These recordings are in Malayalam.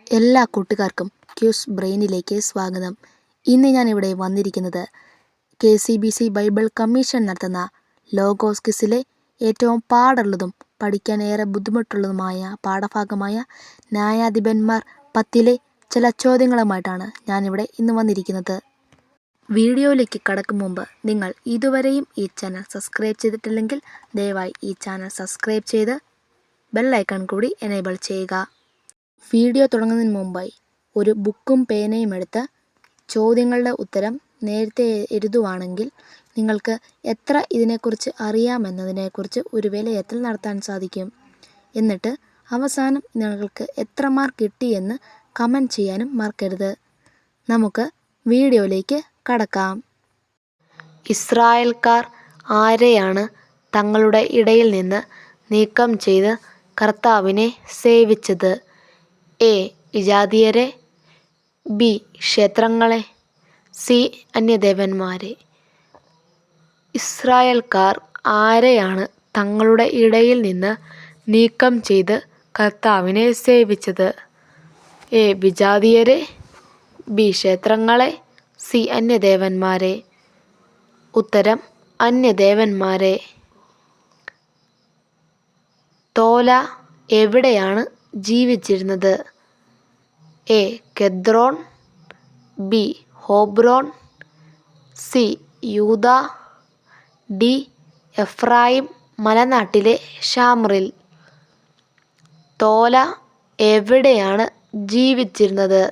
എല്ലാ കൂട്ടുകാർക്കും ക്യൂസ് ബ്രെയിനിലേക്ക് സ്വാഗതം. ഇന്ന് ഞാനിവിടെ വന്നിരിക്കുന്നത് KCBC ബൈബിൾ കമ്മീഷൻ നടത്തുന്ന ലോഗോസ് ക്വിസിലെ ഏറ്റവും പാടുള്ളതും പഠിക്കാൻ ഏറെ ബുദ്ധിമുട്ടുള്ളതുമായ പാഠഭാഗമായ ന്യായാധിപന്മാർ 10 ചില ചോദ്യങ്ങളുമായിട്ടാണ് ഞാനിവിടെ ഇന്ന് വന്നിരിക്കുന്നത്. വീഡിയോയിലേക്ക് കടക്കും മുമ്പ് നിങ്ങൾ ഇതുവരെയും ഈ ചാനൽ സബ്സ്ക്രൈബ് ചെയ്തിട്ടില്ലെങ്കിൽ ദയവായി ഈ ചാനൽ സബ്സ്ക്രൈബ് ചെയ്ത് ബെല്ലൈക്കൺ കൂടി എനേബിൾ ചെയ്യുക. വീഡിയോ തുടങ്ങുന്നതിന് മുമ്പായി ഒരു ബുക്കും പേനയും എടുത്ത് ചോദ്യങ്ങളുടെ ഉത്തരം നേരത്തെ എഴുതുവാണെങ്കിൽ നിങ്ങൾക്ക് എത്ര ഇതിനെക്കുറിച്ച് അറിയാമെന്നതിനെക്കുറിച്ച് ഒരു വിലയിരുത്തൽ നടത്താൻ സാധിക്കും. എന്നിട്ട് അവസാനം നിങ്ങൾക്ക് എത്ര മാർക്ക് കിട്ടിയെന്ന് കമൻറ്റ് ചെയ്യാനും മറക്കരുത്. നമുക്ക് വീഡിയോയിലേക്ക് കടക്കാം. ഇസ്രായേൽക്കാർ ആരെയാണ് തങ്ങളുടെ ഇടയിൽ നിന്ന് നീക്കം ചെയ്ത് കർത്താവിനെ സേവിച്ചത്? എ. വിജാതീയരെ, ബി. ക്ഷേത്രങ്ങളെ, സി. അന്യദേവന്മാരെ. ഇസ്രായേൽക്കാർ ആരെയാണ് തങ്ങളുടെ ഇടയിൽ നിന്ന് നീക്കം ചെയ്ത് കർത്താവിനെ സേവിച്ചത്? എ. വിജാതീയരെ, ബി. ക്ഷേത്രങ്ങളെ, സി. അന്യദേവന്മാരെ. ഉത്തരം അന്യദേവന്മാരെ. തോല എവിടെയാണ് ജീവിച്ചിരുന്നത്? A. Kedron, B. Hebron, C. യൂദ, ഡി. എഫ്രായിം മലനാട്ടിലെ ഷാമ്രിൽ. തോല എവിടെയാണ് ജീവിച്ചിരുന്നത്?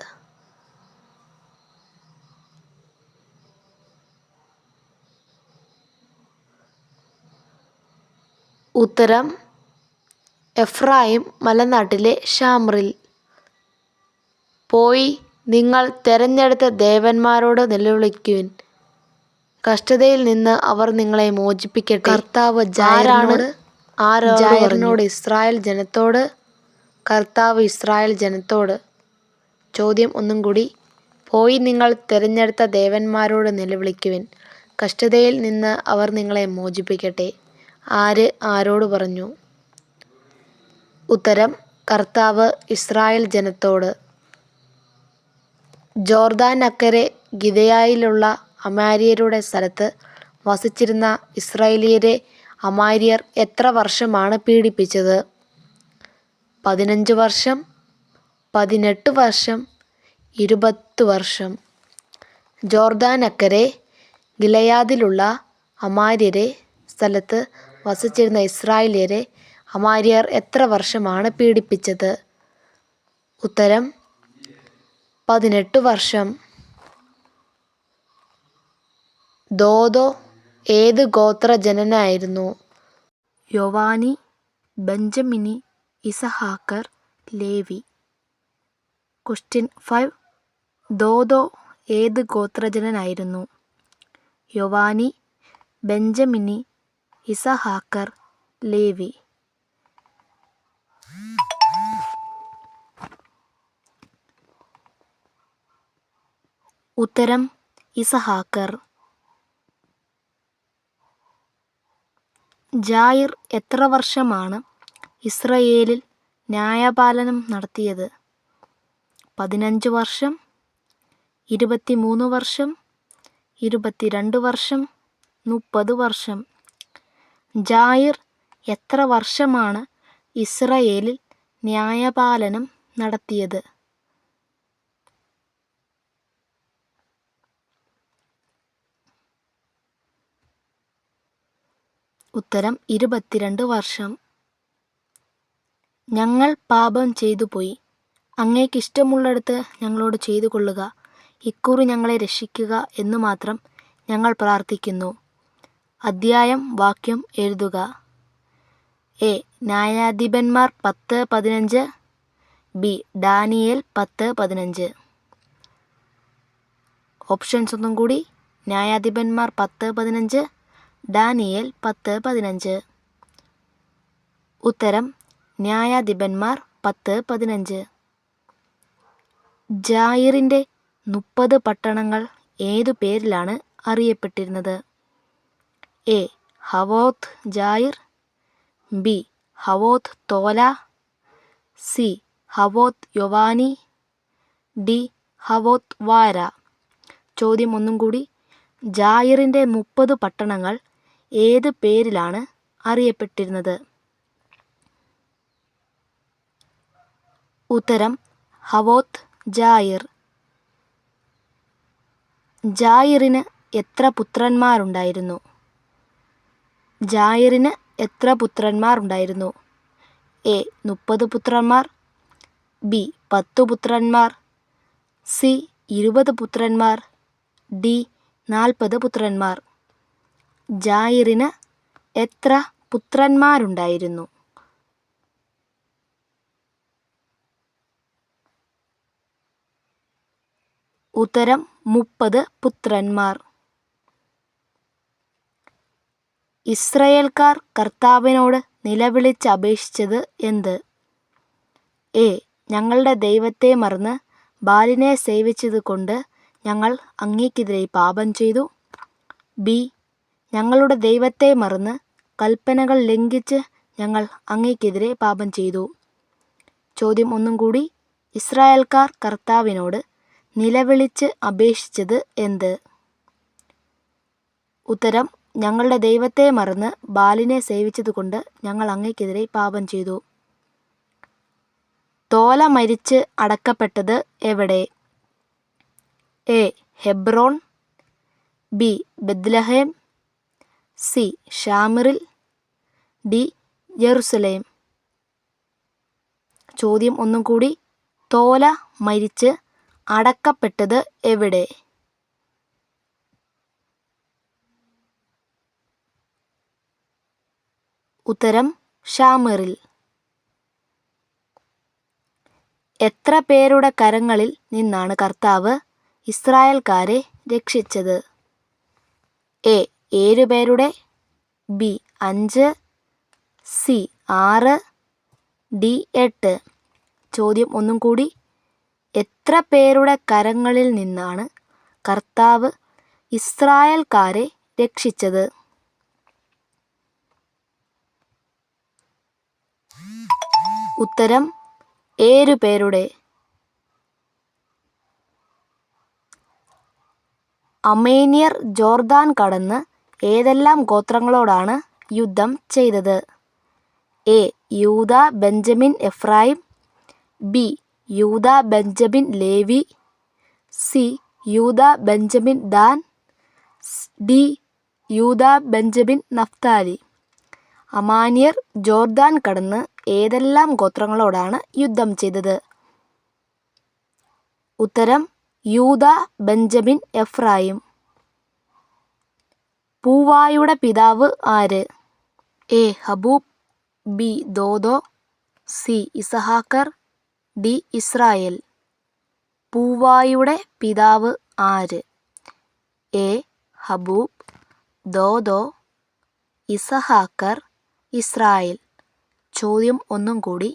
ഉത്തരം എഫ്രായിം മലനാട്ടിലെ ഷാമ്രിൽ. പോയി നിങ്ങൾ തെരഞ്ഞെടുത്ത ദേവന്മാരോട് നിലവിളിക്കുവിൻ, കഷ്ടതയിൽ നിന്ന് അവർ നിങ്ങളെ മോചിപ്പിക്കട്ടെ. കർത്താവ് ജായറിനോട് ഇസ്രായേൽ ജനത്തോട്. കർത്താവ് ഇസ്രായേൽ ജനത്തോട്. ചോദ്യം ഒന്നും കൂടി. പോയി നിങ്ങൾ തെരഞ്ഞെടുത്ത ദേവന്മാരോട് നിലവിളിക്കുവിൻ, കഷ്ടതയിൽ നിന്ന് അവർ നിങ്ങളെ മോചിപ്പിക്കട്ടെ. ആര് ആരോട് പറഞ്ഞു? ഉത്തരം കർത്താവ് ഇസ്രായേൽ ജനത്തോട്. ജോർദാൻ അക്കരെ ഗിബെയയിലുള്ള അമോര്യരുടെ സ്ഥലത്ത് വസിച്ചിരുന്ന ഇസ്രായേലിയരെ അമോര്യർ എത്ര വർഷമാണ് പീഡിപ്പിച്ചത്? 15 വർഷം, 18 വർഷം, 20 വർഷം. ജോർദാൻ അക്കരെ ഗിലെയാദിലുള്ള അമോര്യരെ സ്ഥലത്ത് വസിച്ചിരുന്ന ഇസ്രായേലിയരെ അമോര്യർ എത്ര വർഷമാണ് പീഡിപ്പിച്ചത്? ഉത്തരം 18 വർഷം. ദോദോ ഏത് ഗോത്രജനനായിരുന്നു? യോവാനി, ബെഞ്ചമിനി, ഇസഹാക്കർ, ലേവി. ക്വസ്റ്റ്യൻ 5. ദോദോ ഏത് ഗോത്രജനനായിരുന്നു? യോവാനി, ബെഞ്ചമിനി, ഇസഹാക്കർ, ലേവി. ഉത്തരം ഇസഹാക്കർ. ജായിർ എത്ര വർഷമാണ് ഇസ്രായേലിൽ ന്യായപാലനം നടത്തിയത്? 15 വർഷം, 23 വർഷം, 22 വർഷം, 30 വർഷം. ജായിർ എത്ര വർഷമാണ് ഇസ്രായേലിൽ ന്യായപാലനം നടത്തിയത്? ഉത്തരം 22 വർഷം. ഞങ്ങൾ പാപം ചെയ്തു പോയി, അങ്ങേക്ക് ഇഷ്ടമുള്ളിടത്ത് ഞങ്ങളോട് ചെയ്തു കൊള്ളുക, ഇക്കുറി ഞങ്ങളെ രക്ഷിക്കുക എന്നു മാത്രം ഞങ്ങൾ പ്രാർത്ഥിക്കുന്നു. അദ്ധ്യായം വാക്യം എഴുതുക. എ. ന്യായാധിപന്മാർ 10:15, ബി. ദാനിയേൽ 10:15. ഓപ്ഷൻസ് ഒന്നും കൂടി. ന്യായാധിപന്മാർ 10:15, ദാനിയേൽ 10:15. ഉത്തരം ന്യായാധിപന്മാർ 10:15. ജായിറിൻ്റെ 30 പട്ടണങ്ങൾ ഏതു പേരിലാണ് അറിയപ്പെട്ടിരുന്നത്? A. Havoth Jair, B. Havoth Tola, C. Havoth യോവാനി, ഡി ഹവോത്ത് വാര. ചോദ്യം ഒന്നും കൂടി. ജായിറിൻ്റെ 30 പട്ടണങ്ങൾ ഏത് പേരിലാണ് അറിയപ്പെട്ടിരുന്നത്? ഉത്തരം ഹവോത്ത് ജായിർ. ജായിറിന് എത്ര പുത്രന്മാരുണ്ടായിരുന്നു? ജായിറിന് എത്ര പുത്രന്മാരുണ്ടായിരുന്നു? എ 30 പുത്രന്മാർ, ബി 10 പുത്രന്മാർ, സി 20 പുത്രന്മാർ, ഡി 40 പുത്രന്മാർ. ജായിറിന് എത്ര പുത്രന്മാരുണ്ടായിരുന്നു? ഉത്തരം 30 പുത്രന്മാർ. ഇസ്രായേൽക്കാർ കർത്താവിനോട് നിലവിളിച്ചപേക്ഷിച്ചത് എന്ത്? എ ഞങ്ങളുടെ ദൈവത്തെ മറന്ന് ബാലിനെ സേവിച്ചതുകൊണ്ട് ഞങ്ങൾ അങ്ങേക്കെതിരെ പാപം ചെയ്തു. ബി ഞങ്ങളുടെ ദൈവത്തെ മറന്ന് കൽപ്പനകൾ ലംഘിച്ച് ഞങ്ങൾ അങ്ങേക്കെതിരെ പാപം ചെയ്തു. ചോദ്യം ഒന്നും കൂടി. ഇസ്രായേൽക്കാർ കർത്താവിനോട് നിലവിളിച്ച് അപേക്ഷിച്ചത് എന്ത്? ഉത്തരം ഞങ്ങളുടെ ദൈവത്തെ മറന്ന് ബാലിനെ സേവിച്ചതുകൊണ്ട് ഞങ്ങൾ അങ്ങേക്കെതിരെ പാപം ചെയ്തു. തോല മരിച്ച് അടക്കപ്പെട്ടത് എവിടെ? A Hebron, B Bethlehem, C ഷാമിറിൽ, ഡി ജെറുസലേം. ചോദ്യം ഒന്നും കൂടി. തോല മരിച്ച് അടക്കപ്പെട്ടത് എവിടെ? ഉത്തരം ഷാമിറിൽ. എത്ര പേരുടെ കരങ്ങളിൽ നിന്നാണ് കർത്താവ് ഇസ്രായേൽക്കാരെ രക്ഷിച്ചത്? എ 7 പേരുടെ, ബി 5, സി 6, ഡി 8. ചോദ്യം ഒന്നും കൂടി. എത്ര പേരുടെ കരങ്ങളിൽ നിന്നാണ് കർത്താവ് ഇസ്രായേൽക്കാരെ രക്ഷിച്ചത്? ഉത്തരം 7 പേരുടെ. അമേനിയർ ജോർദാൻ കടന്ന് ഏതെല്ലാം ഗോത്രങ്ങളോടാണ് യുദ്ധം ചെയ്തത്? എ യൂദ, ബെഞ്ചമിൻ, എഫ്രായിം, ബി യൂദ, ബെഞ്ചമിൻ, ലേവി, സി യൂദ, ബെഞ്ചമിൻ, ദാൻ, ഡി യൂദ, ബെഞ്ചമിൻ, നഫ്താലി. അമാനിയർ ജോർദാൻ കടന്ന് ഏതെല്ലാം ഗോത്രങ്ങളോടാണ് യുദ്ധം ചെയ്തത്? ഉത്തരം യൂദ, ബെഞ്ചമിൻ, എഫ്രായിം. പൂവായുടെ പിതാവ് ആര്? എ ഹബൂബ്, B Dodo, C Issachar, D Israel. പൂവായുടെ പിതാവ് ആര്? എ ഹബൂബ്, ദോദോ, ഇസഹാക്കർ, ഇസ്രായേൽ. ചോദ്യം ഒന്നും കൂടി.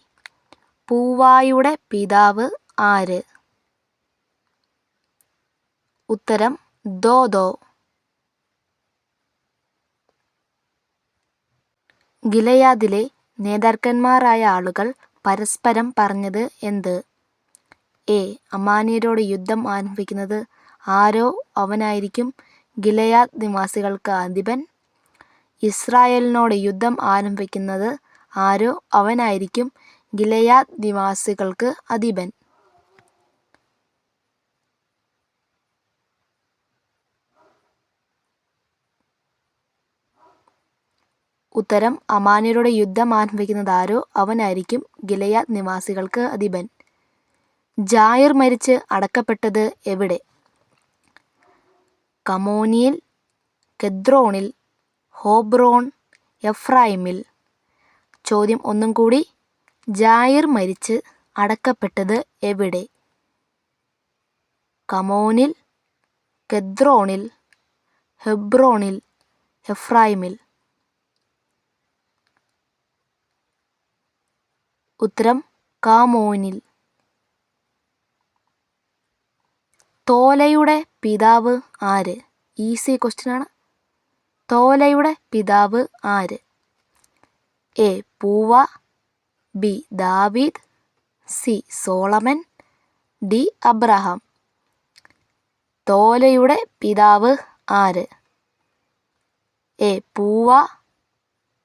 പൂവായുടെ പിതാവ് ആര്? ഉത്തരം ദോദോ. ഗിലെയാദിലെ നേതാക്കന്മാരായ ആളുകൾ പരസ്പരം പറഞ്ഞത് എന്ത്? എ അമാന്യരോട് യുദ്ധം ആരംഭിക്കുന്നത് ആരോ അവനായിരിക്കും ഗിലെയാദ് നിവാസികൾക്ക് അധിപൻ. ഇസ്രായേലിനോട് യുദ്ധം ആരംഭിക്കുന്നത് ആരോ അവനായിരിക്കും ഗിലെയാദ് നിവാസികൾക്ക് അധിപൻ. ഉത്തരം അമാന്യരോട് യുദ്ധം ആരംഭിക്കുന്നത് ആരോ അവനായിരിക്കും ഗിലെയാദ് നിവാസികൾക്ക് അധിപൻ. ജായിർ മരിച്ച് അടക്കപ്പെട്ടത് എവിടെ? കമോനിയിൽ, കെദ്രോണിൽ, ഹോബ്രോൺ, എഫ്രായിമിൽ. ചോദ്യം ഒന്നും കൂടി. ജായിർ മരിച്ച് അടക്കപ്പെട്ടത് എവിടെ? കമോനിൽ, കെദ്രോണിൽ, ഹെബ്രോണിൽ, എഫ്രായിമിൽ. ഉത്തരം കാമോനിൽ. തോലയുടെ പിതാവ് ആര്? ഈസി ക്വസ്റ്റ്യനാണ്. തോലയുടെ പിതാവ് ആര്? എ പൂവ, ബി ദാവീദ്, സി സോളമൻ, ഡി അബ്രഹാം. തോലയുടെ പിതാവ് ആര്? എ പൂവ,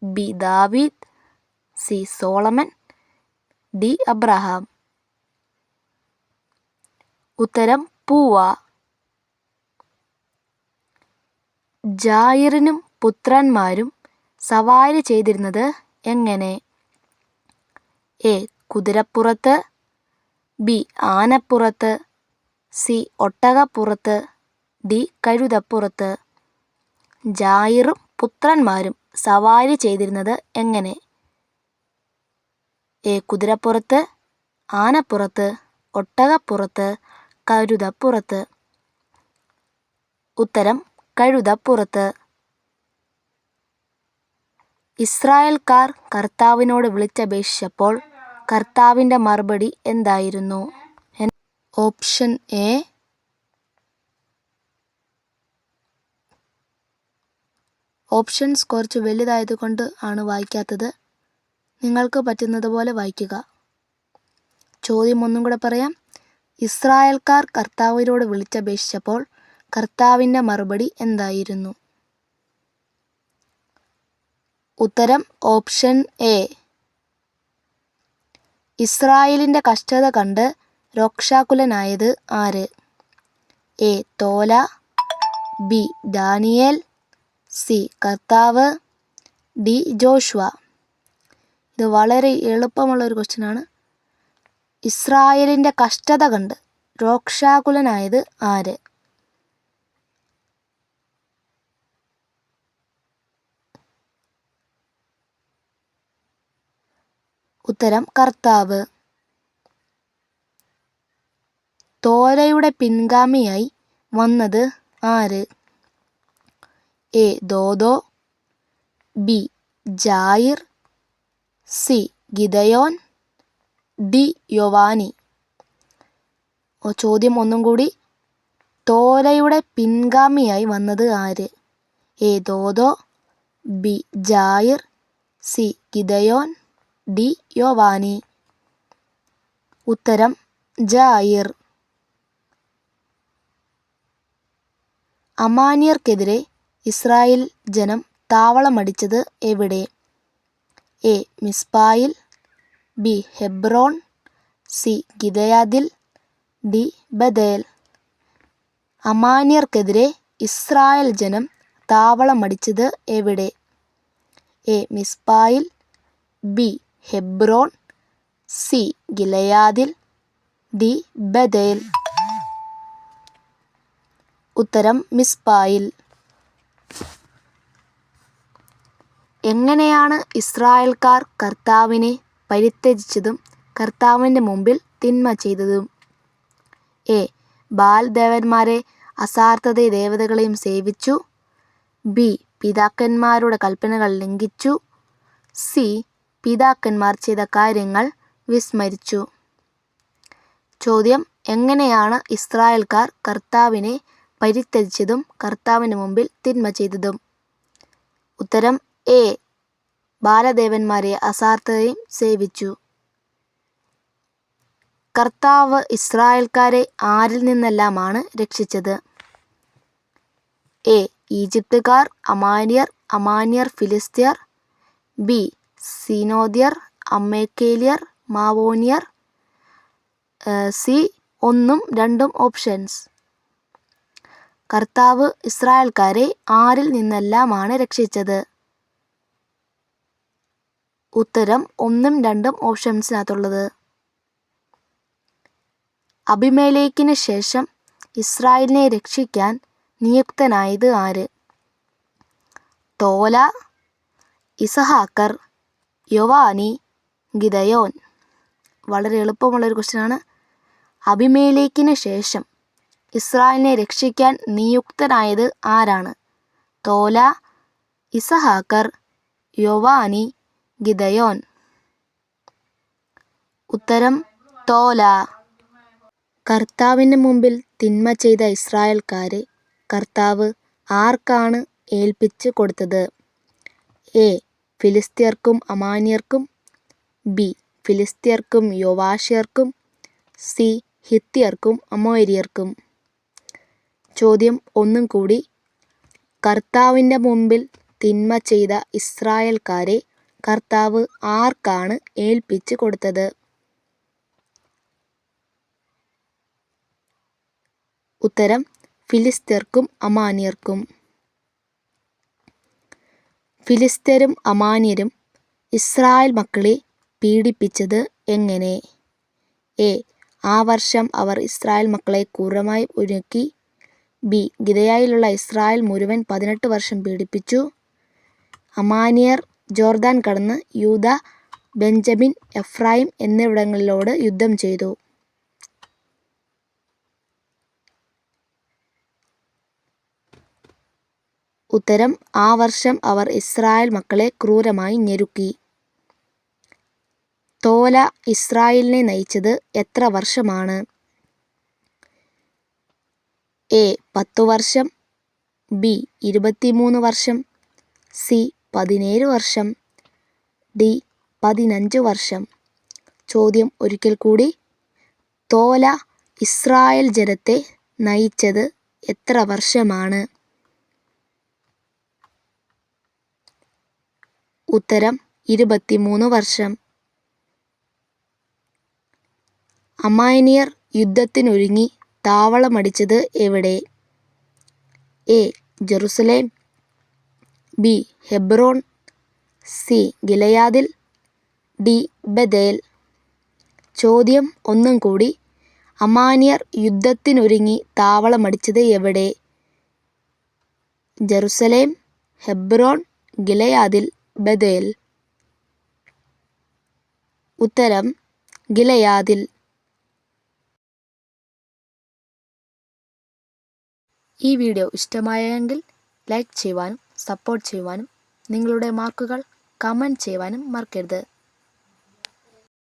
ബി ദാവീദ്, സി സോളമൻ, ഡി അബ്രഹാം. ഉത്തരം പൂവ. ജായിറിനും പുത്രന്മാരും സവാരി ചെയ്തിരുന്നത് എങ്ങനെ? എ കുതിരപ്പുറത്ത്, ബി ആനപ്പുറത്ത്, സി ഒട്ടകപ്പുറത്ത്, ഡി കഴുതപ്പുറത്ത്. ജായിറും പുത്രന്മാരും സവാരി ചെയ്തിരുന്നത് എങ്ങനെ? എ കുതിരപ്പുറത്ത്, ആനപ്പുറത്ത്, ഒട്ടകപ്പുറത്ത്, കഴുതപ്പുറത്ത്. ഉത്തരം കഴുതപ്പുറത്ത്. ഇസ്രായേൽക്കാർ കർത്താവിനോട് വിളിച്ചപേക്ഷിച്ചപ്പോൾ കർത്താവിൻ്റെ മറുപടി എന്തായിരുന്നു? ഓപ്ഷൻ എ ഓപ്ഷൻസ് കുറച്ച് വലുതായതുകൊണ്ട് ആണ് വായിക്കാത്തത്. നിങ്ങൾക്ക് പറ്റുന്നത് പോലെ വായിക്കുക. ചോദ്യം ഒന്നും കൂടെ പറയാം. ഇസ്രായേൽക്കാർ കർത്താവിനോട് വിളിച്ചപേക്ഷിച്ചപ്പോൾ കർത്താവിൻ്റെ മറുപടി എന്തായിരുന്നു? ഉത്തരം ഓപ്ഷൻ എ. ഇസ്രായേലിൻ്റെ കഷ്ടത കണ്ട് രോക്ഷാകുലനായത് ആര്? A tola, B Daniel, C കർത്താവ്, ഡി ജോഷുവ. ഇത് വളരെ എളുപ്പമുള്ള ഒരു ക്വസ്റ്റ്യനാണ്. ഇസ്രായേലിൻ്റെ കഷ്ടത കണ്ട് രോക്ഷാകുലനായത് ആര്? ഉത്തരം കർത്താവ്. തോലയുടെ പിൻഗാമിയായി വന്നത് ആര്? A Dodo, B Jair, C Gideon, D യോവാനി. ചോദ്യം ഒന്നും കൂടി. തോലയുടെ പിൻഗാമിയായി വന്നത് ആര്? A Dodo, B Jair, C Gideon, D യോവാനി. ഉത്തരം ജായിർ. അമാന്യർക്കെതിരെ ഇസ്രായേൽ ജനം താവളമടിച്ചത് എവിടെ? എ മിസ്പായിൽ, ബി ഹെബ്രോൺ, സി ഗിദയാദിൽ, ഡി ബഥേൽ. അമാന്യർക്കെതിരെ ഇസ്രായേൽ ജനം താവളമടിച്ചത് എവിടെ? എ മിസ്പായിൽ, ബി ഹെബ്രോൺ, സി ഗിലയാദിൽ, ഡി ബഥേൽ. ഉത്തരം മിസ്പായിൽ. എങ്ങനെയാണ് ഇസ്രായേൽക്കാർ കർത്താവിനെ പരിത്യജിച്ചതും കർത്താവിൻ്റെ മുമ്പിൽ തിന്മ ചെയ്തതും? എ ബാൽ ദേവന്മാരെ അസാർത്ഥത ദേവതകളെയും സേവിച്ചു, ബി പിതാക്കന്മാരുടെ കൽപ്പനകൾ ലംഘിച്ചു, സി പിതാക്കന്മാർ ചെയ്ത കാര്യങ്ങൾ വിസ്മരിച്ചു. ചോദ്യം: എങ്ങനെയാണ് ഇസ്രായേൽക്കാർ കർത്താവിനെ പരിത്യജിച്ചതും കർത്താവിന് മുമ്പിൽ തിന്മ ചെയ്തതും? ഉത്തരം എ ബാലദേവന്മാരെ അസാർത്ഥതയും സേവിച്ചു. കർത്താവ് ഇസ്രായേൽക്കാരെ ആരിൽ നിന്നെല്ലാമാണ് രക്ഷിച്ചത്? എ ഈജിപ്തുകാർ, അമാന്യർ ഫിലിസ്ത്യർ, ബി സീനോദ്യർ, അമ്മേക്കേല്യർ, മാവോന്യർ, സി 1ഉം 2ഉം ഓപ്ഷൻസ്. കർത്താവ് ഇസ്രായേൽക്കാരെ ആരിൽ നിന്നെല്ലാമാണ് രക്ഷിച്ചത്? ഉത്തരം 1ഉം 2ഉം ഓപ്ഷൻസിനകത്തുള്ളത്. അബിമേലേക്കിന് ശേഷം ഇസ്രായേലിനെ രക്ഷിക്കാൻ നിയുക്തനായത് ആര്? തോല, ഇസഹാക്കർ, യോവാനി, ഗിദയോൻ. വളരെ എളുപ്പമുള്ളൊരു ക്വസ്റ്റ്യനാണ്. അബിമേലേക്കിന് ശേഷം ഇസ്രായേലിനെ രക്ഷിക്കാൻ നിയുക്തനായത് ആരാണ്? തോല, ഇസഹാക്കർ, യോവാനി, ഗിദയോൻ. ഉത്തരം തോല. കർത്താവിൻ്റെ മുമ്പിൽ തിന്മ ചെയ്ത ഇസ്രായേൽക്കാരെ കർത്താവ് ആർക്കാണ് ഏൽപ്പിച്ച് കൊടുത്തത്? എ ഫിലിസ്ത്യർക്കും അമാന്യർക്കും, ബി ഫിലിസ്ത്യർക്കും യോവാശ്യർക്കും, സി ഹിത്യർക്കും അമോര്യർക്കും. ചോദ്യം ഒന്നും കൂടി. കർത്താവിൻ്റെ മുമ്പിൽ തിന്മ ചെയ്ത ഇസ്രായേൽക്കാരെ കർത്താവ് ആർക്കാണ് ഏൽപ്പിച്ചു കൊടുത്തത്? ഉത്തരം ഫിലിസ്ത്യർക്കും അമാന്യർക്കും. ഫിലിസ്ത്യരും അമാന്യരും ഇസ്രായേൽ മക്കളെ പീഡിപ്പിച്ചത് എങ്ങനെ? എ. ആ വർഷം അവർ ഇസ്രായേൽ മക്കളെ ക്രൂരമായി ഒരുക്കി. ബി. ഗിലെയാദിലുള്ള ഇസ്രായേൽ മുഴുവൻ 18 വർഷം പീഡിപ്പിച്ചു. അമാന്യർ ജോർദാൻ കടന്ന് യൂദ, ബെഞ്ചമിൻ, എഫ്രായിം എന്നിവിടങ്ങളിലോട് യുദ്ധം ചെയ്തു. ഉത്തരം ആ വർഷം അവർ ഇസ്രായേൽ മക്കളെ ക്രൂരമായി ഞെരുക്കി. തോല ഇസ്രായേലിനെ നയിച്ചത് എത്ര വർഷമാണ്? എ. 10 വർഷം, ബി. 23 വർഷം, സി. 17 വർഷം, ഡി. 15 വർഷം. ചോദ്യം ഒരിക്കൽ കൂടി. തോല ഇസ്രായേൽ ജനത്തെ നയിച്ചത് എത്ര വർഷമാണ്? ഉത്തരം 23 വർഷം. അമാന്യർ യുദ്ധത്തിനൊരുങ്ങി താവളമടിച്ചത് എവിടെ? A. Jerusalem, B. Hebron, C. ഗിലെയാദിൽ, ഡി. ബഥേൽ. ചോദ്യം ഒന്നും കൂടി. അമാന്യർ യുദ്ധത്തിനൊരുങ്ങി താവളമടിച്ചത് എവിടെ? ജെറുസലേം, ഹെബ്രോൺ, ഗിലെയാദിൽ, ബഥേൽ. ഉത്തരം ഗിലെയാദിൽ. ഈ വീഡിയോ ഇഷ്ടമായെങ്കിൽ ലൈക്ക് ചെയ്യുവാനും സപ്പോർട്ട് ചെയ്യുവാനും നിങ്ങളുടെ മാർക്കുകൾ കമൻറ്റ് ചെയ്യുവാനും മറക്കരുത്.